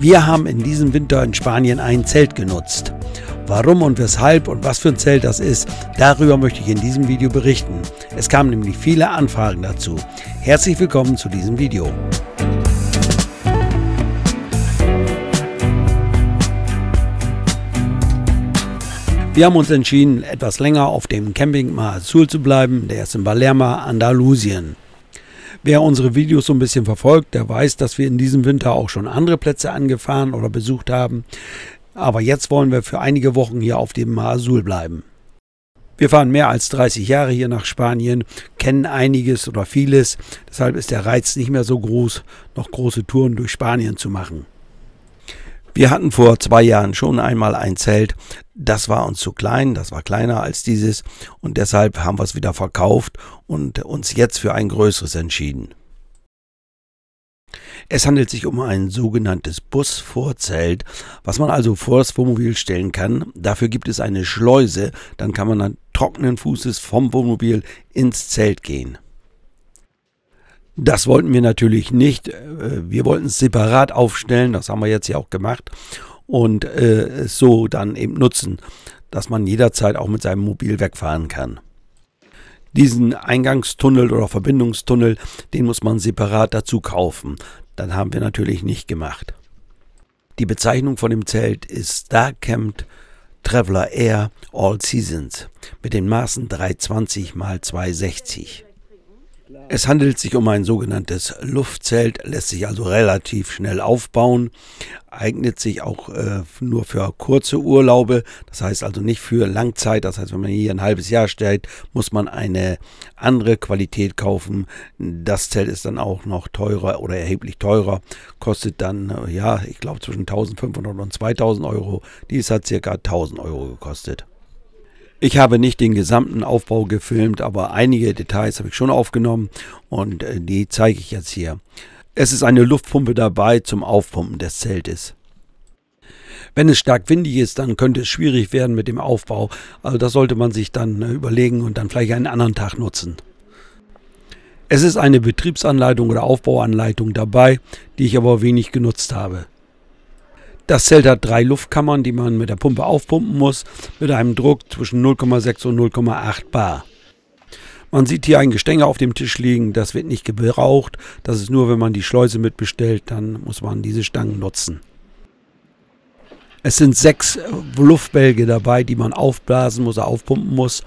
Wir haben in diesem Winter in Spanien ein Zelt genutzt. Warum und weshalb und was für ein Zelt das ist, darüber möchte ich in diesem Video berichten. Es kamen nämlich viele Anfragen dazu. Herzlich willkommen zu diesem Video. Wir haben uns entschieden, etwas länger auf dem Camping Mar Azul zu bleiben. Der ist in Palermo, Andalusien. Wer unsere Videos so ein bisschen verfolgt, der weiß, dass wir in diesem Winter auch schon andere Plätze angefahren oder besucht haben. Aber jetzt wollen wir für einige Wochen hier auf dem Mar Azul bleiben. Wir fahren mehr als 30 Jahre hier nach Spanien, kennen einiges oder vieles. Deshalb ist der Reiz nicht mehr so groß, noch große Touren durch Spanien zu machen. Wir hatten vor 2 Jahren schon einmal ein Zelt, das war uns zu klein, das war kleiner als dieses und deshalb haben wir es wieder verkauft und uns jetzt für ein größeres entschieden. Es handelt sich um ein sogenanntes Busvorzelt, was man also vor das Wohnmobil stellen kann. Dafür gibt es eine Schleuse, dann kann man dann trockenen Fußes vom Wohnmobil ins Zelt gehen. Das wollten wir natürlich nicht. Wir wollten es separat aufstellen, das haben wir jetzt ja auch gemacht und es so dann eben nutzen, dass man jederzeit auch mit seinem Mobil wegfahren kann. Diesen Eingangstunnel oder Verbindungstunnel, den muss man separat dazu kaufen. Das haben wir natürlich nicht gemacht. Die Bezeichnung von dem Zelt ist Starcamp Traveler Air All Seasons mit den Maßen 320 x 260. Es handelt sich um ein sogenanntes Luftzelt, lässt sich also relativ schnell aufbauen, eignet sich auch nur für kurze Urlaube, das heißt also nicht für Langzeit, das heißt, wenn man hier ein halbes Jahr steht, muss man eine andere Qualität kaufen. Das Zelt ist dann auch noch teurer oder erheblich teurer, kostet dann, ja, ich glaube zwischen 1500 und 2000 Euro, dies hat ca. 1000 Euro gekostet. Ich habe nicht den gesamten Aufbau gefilmt, aber einige Details habe ich schon aufgenommen und die zeige ich jetzt hier. Es ist eine Luftpumpe dabei zum Aufpumpen des Zeltes. Wenn es stark windig ist, dann könnte es schwierig werden mit dem Aufbau. Also das sollte man sich dann überlegen und dann vielleicht einen anderen Tag nutzen. Es ist eine Betriebsanleitung oder Aufbauanleitung dabei, die ich aber wenig genutzt habe. Das Zelt hat 3 Luftkammern, die man mit der Pumpe aufpumpen muss, mit einem Druck zwischen 0,6 und 0,8 bar. Man sieht hier ein Gestänge auf dem Tisch liegen, das wird nicht gebraucht. Das ist nur, wenn man die Schleuse mitbestellt, dann muss man diese Stangen nutzen. Es sind 6 Luftbälge dabei, die man aufblasen muss, aufpumpen muss.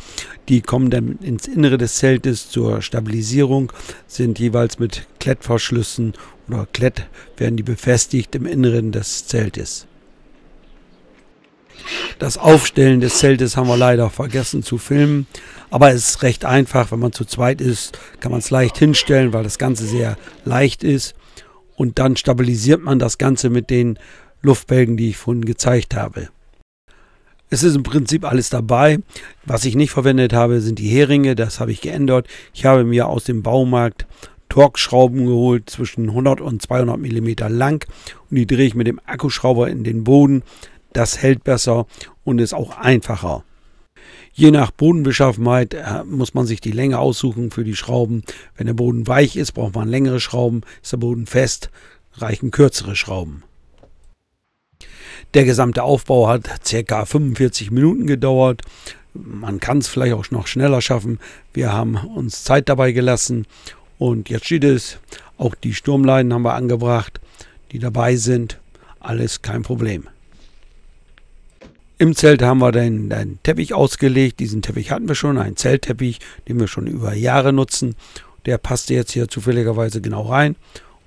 Die kommen dann ins Innere des Zeltes zur Stabilisierung, sind jeweils mit Klettverschlüssen oder Klett werden die befestigt im Inneren des Zeltes. Das Aufstellen des Zeltes haben wir leider vergessen zu filmen, aber es ist recht einfach, wenn man zu zweit ist, kann man es leicht hinstellen, weil das Ganze sehr leicht ist und dann stabilisiert man das Ganze mit den Luftbälgen, die ich vorhin gezeigt habe. Es ist im Prinzip alles dabei. Was ich nicht verwendet habe, sind die Heringe, das habe ich geändert. Ich habe mir aus dem Baumarkt Torx-Schrauben geholt, zwischen 100 und 200 mm lang und die drehe ich mit dem Akkuschrauber in den Boden. Das hält besser und ist auch einfacher. Je nach Bodenbeschaffenheit muss man sich die Länge aussuchen für die Schrauben. Wenn der Boden weich ist, braucht man längere Schrauben. Ist der Boden fest, reichen kürzere Schrauben. Der gesamte Aufbau hat ca. 45 Minuten gedauert. Man kann es vielleicht auch noch schneller schaffen. Wir haben uns Zeit dabei gelassen. Und jetzt steht es, auch die Sturmleinen haben wir angebracht, die dabei sind. Alles kein Problem. Im Zelt haben wir den Teppich ausgelegt. Diesen Teppich hatten wir schon, einen Zeltteppich, den wir schon über Jahre nutzen. Der passte jetzt hier zufälligerweise genau rein.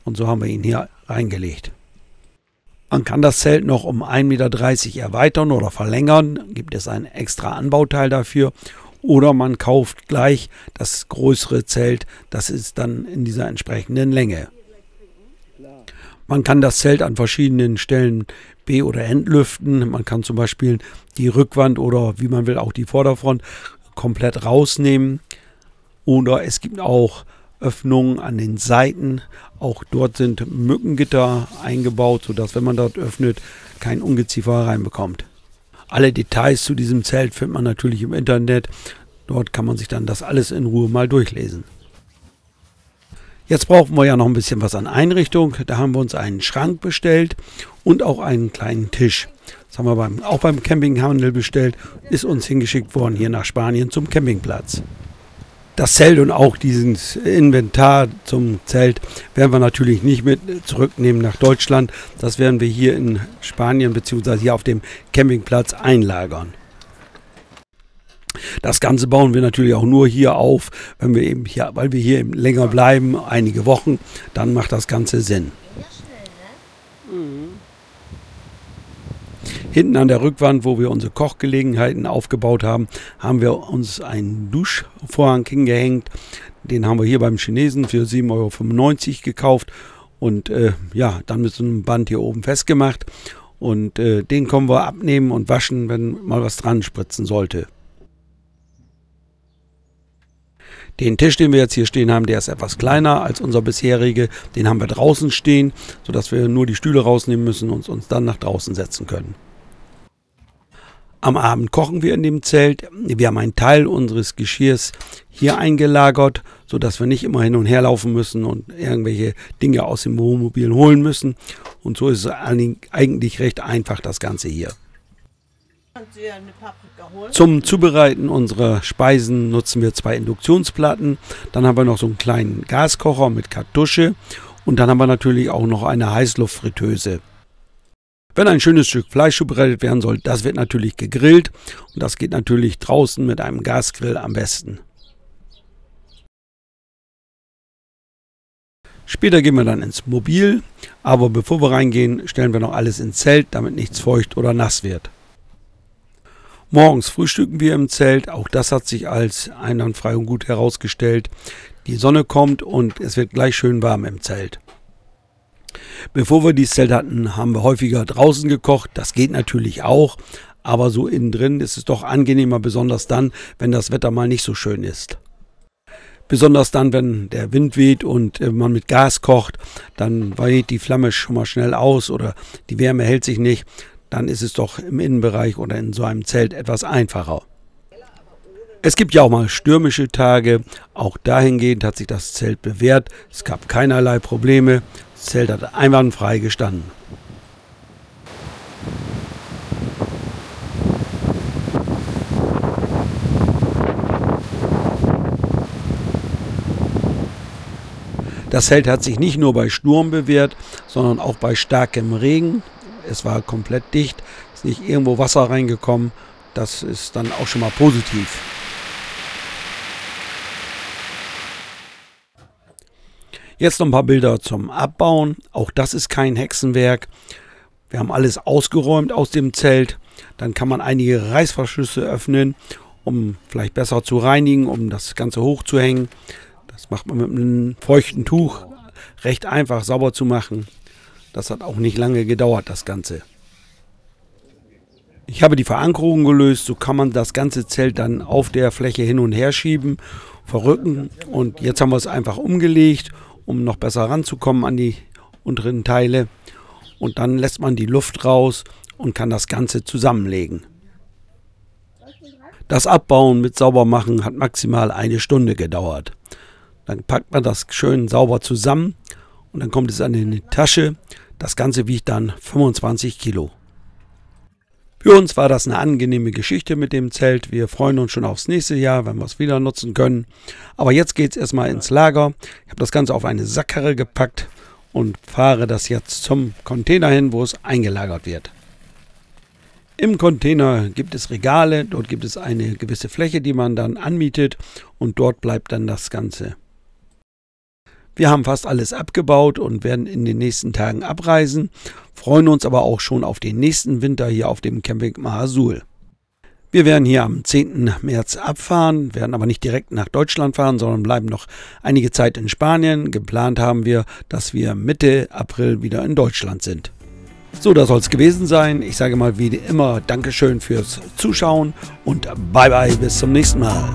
Und so haben wir ihn hier reingelegt. Man kann das Zelt noch um 1,30 Meter erweitern oder verlängern. Gibt es ein extra Anbauteil dafür. Oder man kauft gleich das größere Zelt. Das ist dann in dieser entsprechenden Länge. Man kann das Zelt an verschiedenen Stellen be- oder entlüften. Man kann zum Beispiel die Rückwand oder wie man will auch die Vorderfront komplett rausnehmen. Oder es gibt auch Öffnungen an den Seiten. Auch dort sind Mückengitter eingebaut, sodass, wenn man dort öffnet, kein Ungeziefer reinbekommt. Alle Details zu diesem Zelt findet man natürlich im Internet. Dort kann man sich dann das alles in Ruhe mal durchlesen. Jetzt brauchen wir ja noch ein bisschen was an Einrichtung. Da haben wir uns einen Schrank bestellt und auch einen kleinen Tisch. Das haben wir auch beim Campinghandel bestellt, ist uns hingeschickt worden hier nach Spanien zum Campingplatz. Das Zelt und auch dieses Inventar zum Zelt werden wir natürlich nicht mit zurücknehmen nach Deutschland. Das werden wir hier in Spanien bzw. hier auf dem Campingplatz einlagern. Das Ganze bauen wir natürlich auch nur hier auf, wenn wir eben hier, weil wir hier eben länger bleiben, einige Wochen, dann macht das Ganze Sinn. Hinten an der Rückwand, wo wir unsere Kochgelegenheiten aufgebaut haben, haben wir uns einen Duschvorhang hingehängt. Den haben wir hier beim Chinesen für 7,95 € gekauft und ja, dann mit so einem Band hier oben festgemacht. Und den können wir abnehmen und waschen, wenn mal was dran spritzen sollte. Den Tisch, den wir jetzt hier stehen haben, der ist etwas kleiner als unser bisherige. Den haben wir draußen stehen, sodass wir nur die Stühle rausnehmen müssen und uns dann nach draußen setzen können. Am Abend kochen wir in dem Zelt. Wir haben einen Teil unseres Geschirrs hier eingelagert, sodass wir nicht immer hin und her laufen müssen und irgendwelche Dinge aus dem Wohnmobil holen müssen. Und so ist es eigentlich recht einfach, das Ganze hier. Zum Zubereiten unserer Speisen nutzen wir 2 Induktionsplatten. Dann haben wir noch so einen kleinen Gaskocher mit Kartusche. Und dann haben wir natürlich auch noch eine Heißluftfritteuse. Wenn ein schönes Stück Fleisch zubereitet werden soll, das wird natürlich gegrillt. Und das geht natürlich draußen mit einem Gasgrill am besten. Später gehen wir dann ins Mobil. Aber bevor wir reingehen, stellen wir noch alles ins Zelt, damit nichts feucht oder nass wird. Morgens frühstücken wir im Zelt, auch das hat sich als einwandfrei und gut herausgestellt. Die Sonne kommt und es wird gleich schön warm im Zelt. Bevor wir dieses Zelt hatten, haben wir häufiger draußen gekocht, das geht natürlich auch, aber so innen drin ist es doch angenehmer, besonders dann, wenn das Wetter mal nicht so schön ist. Besonders dann, wenn der Wind weht und man mit Gas kocht, dann weht die Flamme schon mal schnell aus oder die Wärme hält sich nicht. Dann ist es doch im Innenbereich oder in so einem Zelt etwas einfacher. Es gibt ja auch mal stürmische Tage. Auch dahingehend hat sich das Zelt bewährt. Es gab keinerlei Probleme. Das Zelt hat einwandfrei gestanden. Das Zelt hat sich nicht nur bei Sturm bewährt, sondern auch bei starkem Regen. Es war komplett dicht, ist nicht irgendwo Wasser reingekommen. Das ist dann auch schon mal positiv. Jetzt noch ein paar Bilder zum Abbauen. Auch das ist kein Hexenwerk. Wir haben alles ausgeräumt aus dem Zelt. Dann kann man einige Reißverschlüsse öffnen, um vielleicht besser zu reinigen, um das Ganze hochzuhängen. Das macht man mit einem feuchten Tuch. Recht einfach sauber zu machen. Das hat auch nicht lange gedauert, das Ganze. Ich habe die Verankerung gelöst, so kann man das ganze Zelt dann auf der Fläche hin und her schieben, verrücken. Und jetzt haben wir es einfach umgelegt, um noch besser ranzukommen an die unteren Teile. Und dann lässt man die Luft raus und kann das Ganze zusammenlegen. Das Abbauen mit Saubermachen hat maximal 1 Stunde gedauert. Dann packt man das schön sauber zusammen. Und dann kommt es an eine Tasche. Das Ganze wiegt dann 25 Kilo. Für uns war das eine angenehme Geschichte mit dem Zelt. Wir freuen uns schon aufs nächste Jahr, wenn wir es wieder nutzen können. Aber jetzt geht es erstmal ins Lager. Ich habe das Ganze auf eine Sackkarre gepackt und fahre das jetzt zum Container hin, wo es eingelagert wird. Im Container gibt es Regale. Dort gibt es eine gewisse Fläche, die man dann anmietet. Und dort bleibt dann das Ganze. Wir haben fast alles abgebaut und werden in den nächsten Tagen abreisen, freuen uns aber auch schon auf den nächsten Winter hier auf dem Camping Mar Azul. Wir werden hier am 10. März abfahren, werden aber nicht direkt nach Deutschland fahren, sondern bleiben noch einige Zeit in Spanien. Geplant haben wir, dass wir Mitte April wieder in Deutschland sind. So, das soll es gewesen sein. Ich sage mal wie immer Dankeschön fürs Zuschauen und bye bye, bis zum nächsten Mal.